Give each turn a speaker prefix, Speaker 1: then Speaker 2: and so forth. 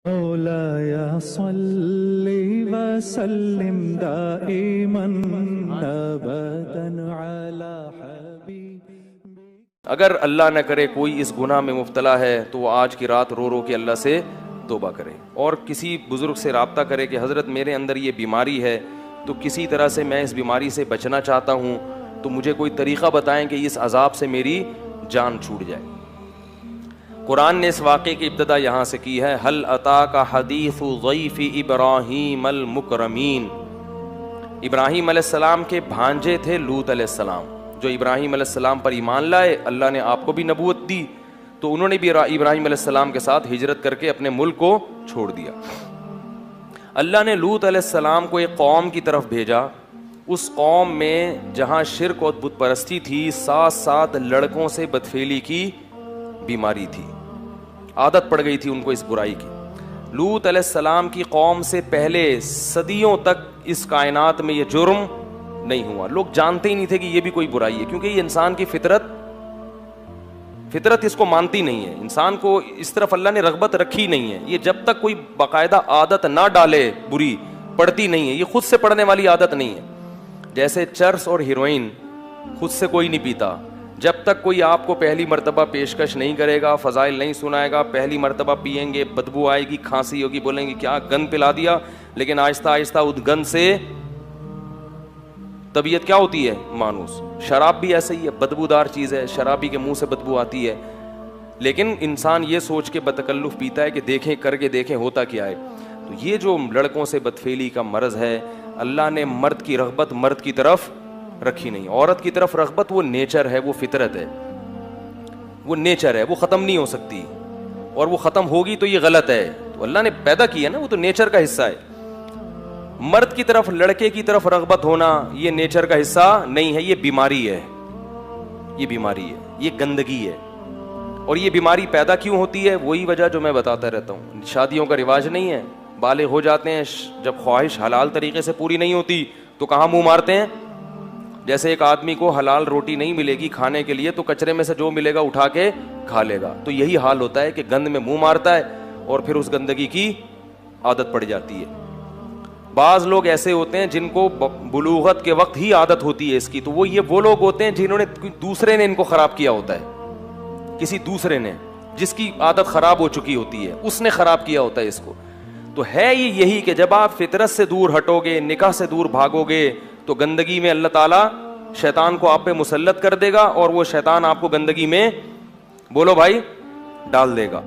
Speaker 1: مولاي صل وسلم دائما ابدا على حبيبك۔
Speaker 2: اگر اللہ نہ کرے کوئی اس گناہ میں مبتلا ہے تو وہ آج کی رات رو رو کے اللہ سے توبہ کرے، اور کسی بزرگ سے رابطہ کرے کہ حضرت میرے اندر یہ بیماری ہے تو کسی طرح سے میں اس بیماری سے بچنا چاہتا ہوں، تو مجھے کوئی طریقہ بتائیں کہ اس عذاب سے میری جان چھوٹ جائے۔ قرآن نے اس واقعے کی ابتدا یہاں سے کی ہے، هل اتاک حدیث ضیف ابراہیم المکرمین۔ ابراہیم علیہ السلام کے بھانجے تھے لوط علیہ السلام، جو ابراہیم علیہ السلام پر ایمان لائے، اللہ نے آپ کو بھی نبوت دی تو انہوں نے بھی ابراہیم علیہ السلام کے ساتھ ہجرت کر کے اپنے ملک کو چھوڑ دیا۔ اللہ نے لوط علیہ السلام کو ایک قوم کی طرف بھیجا، اس قوم میں جہاں شرک اور بت پرستی تھی، ساتھ ساتھ لڑکوں سے بدفعلی کی بیماری تھی، عادت پڑ گئی تھی ان کو اس برائی کی۔ لوط علیہ السلام کی قوم سے پہلے صدیوں تک اس کائنات میں یہ جرم نہیں ہوا، لوگ جانتے ہی نہیں تھے کہ یہ بھی کوئی برائی ہے، کیونکہ یہ انسان کی فطرت اس کو مانتی نہیں ہے، انسان کو اس طرف اللہ نے رغبت رکھی نہیں ہے۔ یہ جب تک کوئی باقاعدہ عادت نہ ڈالے بری، پڑتی نہیں ہے، یہ خود سے پڑنے والی عادت نہیں ہے۔ جیسے چرس اور ہیروئن خود سے کوئی نہیں پیتا، جب تک کوئی آپ کو پہلی مرتبہ پیشکش نہیں کرے گا، فضائل نہیں سنائے گا، پہلی مرتبہ پیئیں گے، بدبو آئے گی، کھانسی ہوگی، بولیں گے کیا گند پلا دیا، لیکن آہستہ آہستہ اس گند سے طبیعت کیا ہوتی ہے؟ مانوس۔ شراب بھی ایسے ہی ہے، بدبودار چیز ہے، شرابی کے منہ سے بدبو آتی ہے، لیکن انسان یہ سوچ کے بتکلف پیتا ہے کہ دیکھیں، کر کے دیکھیں ہوتا کیا ہے۔ تو یہ جو لڑکوں سے بدفعلی کا مرض ہے، اللہ نے مرد کی رغبت مرد کی طرف رکھی نہیں، عورت کی طرف رغبت وہ نیچر ہے، وہ فطرت ہے، وہ نیچر ہے، وہ ختم نہیں ہو سکتی، اور وہ ختم ہوگی تو یہ غلط ہے، تو اللہ نے پیدا کیا نا، وہ تو نیچر کا حصہ ہے۔ مرد کی طرف، لڑکے کی طرف رغبت ہونا یہ نیچر کا حصہ نہیں ہے، یہ بیماری ہے، یہ بیماری ہے، یہ گندگی ہے۔ اور یہ بیماری پیدا کیوں ہوتی ہے؟ وہی وجہ جو میں بتاتا رہتا ہوں، شادیوں کا رواج نہیں ہے، بالغ ہو جاتے ہیں، جب خواہش حلال طریقے سے پوری نہیں ہوتی تو کہاں منہ مارتے ہیں؟ جیسے ایک آدمی کو حلال روٹی نہیں ملے گی کھانے کے لیے تو کچرے میں سے جو ملے گا اٹھا کے کھا لے گا، تو یہی حال ہوتا ہے کہ گند میں منہ مارتا ہے اور پھر اس گندگی کی عادت پڑ جاتی ہے۔ بعض لوگ ایسے ہوتے ہیں جن کو بلوغت کے وقت ہی عادت ہوتی ہے اس کی، تو وہ لوگ ہوتے ہیں جنہوں نے دوسرے نے ان کو خراب کیا ہوتا ہے، کسی دوسرے نے جس کی عادت خراب ہو چکی ہوتی ہے اس نے خراب کیا ہوتا ہے اس کو۔ تو ہے یہ یہی کہ جب آپ فطرت سے دور ہٹو گے، نکاح سے دور بھاگو گے، تو گندگی میں اللہ تعالیٰ شیطان کو آپ پہ مسلط کر دے گا، اور وہ شیطان آپ کو گندگی میں بولو بھائی ڈال دے گا۔